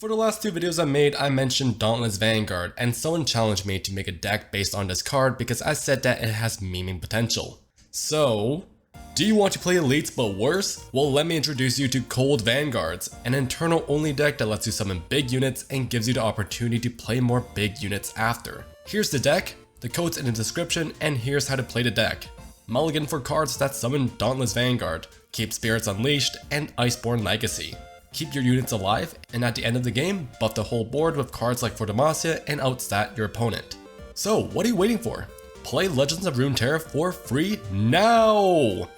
For the last two videos I made, I mentioned Dauntless Vanguard, and someone challenged me to make a deck based on this card because I said that it has memeing potential. So, do you want to play elites but worse? Well, let me introduce you to Cold Vanguards, an internal only deck that lets you summon big units and gives you the opportunity to play more big units after. Here's the deck, the code's in the description, and here's how to play the deck. Mulligan for cards that summon Dauntless Vanguard, keep Spirits Unleashed, and Iceborne Legacy. Keep your units alive, and at the end of the game, buff the whole board with cards like For Demacia and outstat your opponent. So what are you waiting for? Play Legends of Runeterra for free now!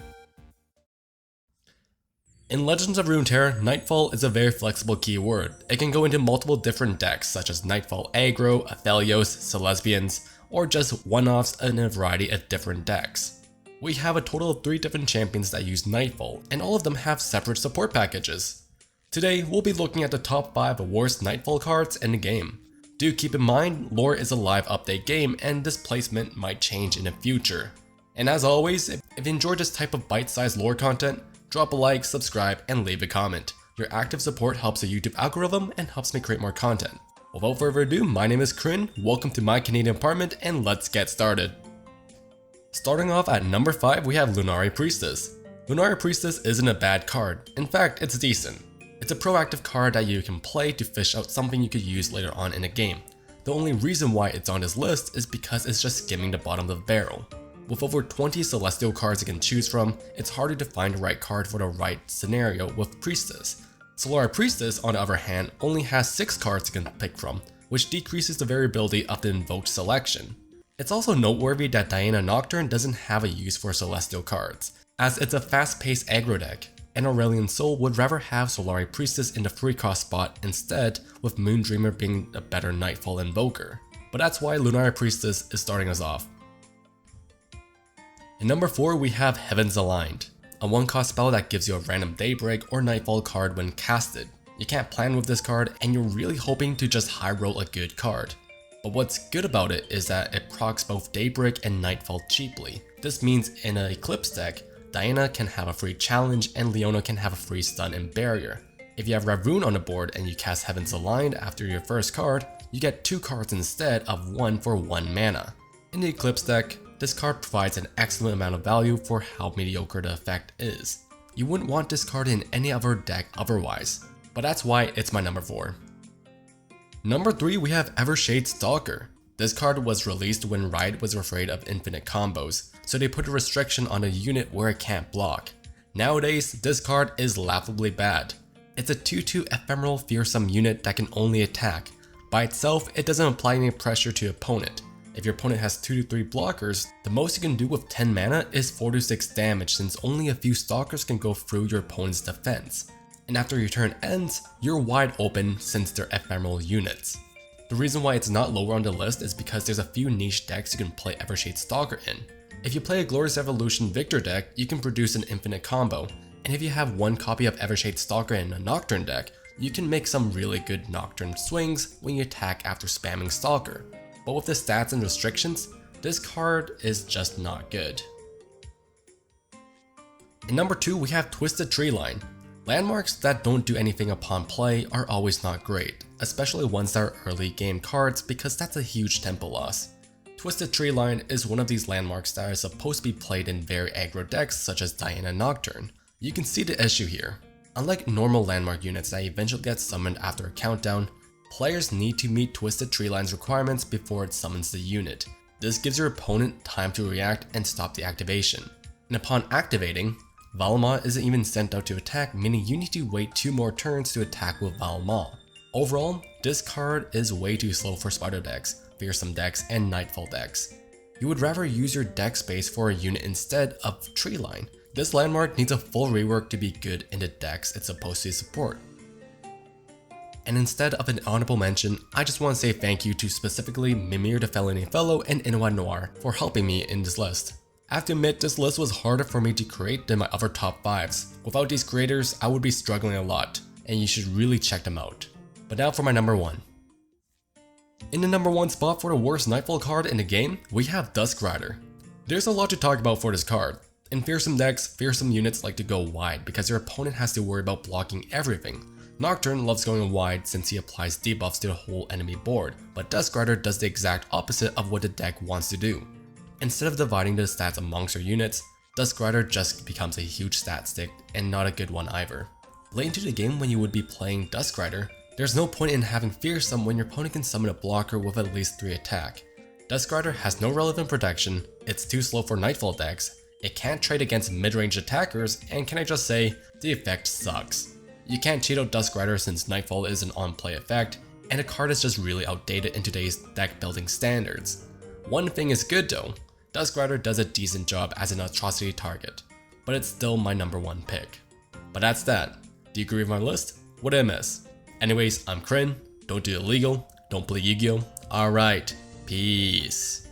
In Legends of Runeterra, Nightfall is a very flexible keyword. It can go into multiple different decks such as Nightfall Aggro, Aphelios, Celesbians, or just one-offs in a variety of different decks. We have a total of 3 different champions that use Nightfall, and all of them have separate support packages. Today, we'll be looking at the top 5 WORST Nightfall cards in the game. Do keep in mind, lore is a live update game and this placement might change in the future. And as always, if you enjoyed this type of bite-sized lore content, drop a like, subscribe, and leave a comment. Your active support helps the YouTube algorithm and helps me create more content. Without further ado, my name is Kryn, welcome to my Canadian apartment, and let's get started. Starting off at number 5, we have Lunari Priestess. Lunari Priestess isn't a bad card, in fact it's decent. It's a proactive card that you can play to fish out something you could use later on in a game. The only reason why it's on this list is because it's just skimming the bottom of the barrel. With over 20 Celestial cards you can choose from, it's harder to find the right card for the right scenario with Priestess. Solara Priestess, on the other hand, only has 6 cards you can pick from, which decreases the variability of the invoked selection. It's also noteworthy that Diana Nocturne doesn't have a use for Celestial cards, as it's a fast-paced aggro deck, and Aurelian Soul would rather have Solari Priestess in the free cost spot instead, with Moondreamer being a better Nightfall invoker. But that's why Lunari Priestess is starting us off. In number 4, we have Heavens Aligned, a 1-cost spell that gives you a random Daybreak or Nightfall card when casted. You can't plan with this card and you're really hoping to just high roll a good card. But what's good about it is that it procs both Daybreak and Nightfall cheaply. This means in an Eclipse deck, Diana can have a free challenge and Leona can have a free stun and barrier. If you have Ravoon on the board and you cast Heavens Aligned after your first card, you get 2 cards instead of 1 for 1 mana. In the Eclipse deck, this card provides an excellent amount of value for how mediocre the effect is. You wouldn't want this card in any other deck otherwise, but that's why it's my number 4. Number 3, we have Evershade Stalker. This card was released when Riot was afraid of infinite combos, so they put a restriction on a unit where it can't block. Nowadays, this card is laughably bad. It's a 2/2 ephemeral fearsome unit that can only attack. By itself, it doesn't apply any pressure to your opponent. If your opponent has 2 to 3 blockers, the most you can do with 10 mana is 4 to 6 damage since only a few stalkers can go through your opponent's defense. And after your turn ends, you're wide open since they're ephemeral units. The reason why it's not lower on the list is because there's a few niche decks you can play Evershade Stalker in. If you play a Glorious Evolution Victor deck, you can produce an infinite combo, and if you have 1 copy of Evershade Stalker in a Nocturne deck, you can make some really good Nocturne swings when you attack after spamming Stalker. But with the stats and restrictions, this card is just not good. In number 2, we have Twisted Treeline. Landmarks that don't do anything upon play are always not great, especially ones that are early game cards because that's a huge tempo loss. Twisted Treeline is one of these landmarks that are supposed to be played in very aggro decks such as Diana Nocturne. You can see the issue here. Unlike normal landmark units that eventually get summoned after a countdown, players need to meet Twisted Treeline's requirements before it summons the unit. This gives your opponent time to react and stop the activation. And upon activating, Valma isn't even sent out to attack, meaning you need to wait 2 more turns to attack with Valma. Overall, this card is way too slow for Spider decks, Fearsome decks, and Nightfall decks. You would rather use your deck space for a unit instead of Treeline. This landmark needs a full rework to be good in the decks it's supposed to support. And instead of an honorable mention, I just want to say thank you to specifically Mimir the Felony Fellow and InwaNoire for helping me in this list. I have to admit, this list was harder for me to create than my other top 5s. Without these creators, I would be struggling a lot, and you should really check them out. But now for my number 1. In the number 1 spot for the worst Nightfall card in the game, we have Duskrider. There's a lot to talk about for this card. In fearsome decks, fearsome units like to go wide because your opponent has to worry about blocking everything. Nocturne loves going wide since he applies debuffs to the whole enemy board, but Duskrider does the exact opposite of what the deck wants to do. Instead of dividing the stats amongst your units, Duskrider just becomes a huge stat stick and not a good one either. Late into the game when you would be playing Duskrider, there's no point in having Fearsome when your opponent can summon a blocker with at least 3 attack. Duskrider has no relevant protection, it's too slow for Nightfall decks, it can't trade against mid-range attackers, and can I just say, the effect sucks. You can't cheat out Duskrider since Nightfall is an on-play effect, and the card is just really outdated in today's deck building standards. One thing is good though, Duskrider does a decent job as an atrocity target, but it's still my number 1 pick. But that's that. Do you agree with my list? What did I miss? Anyways, I'm Kryn, don't do illegal, don't play Yu-Gi-Oh! Alright, peace.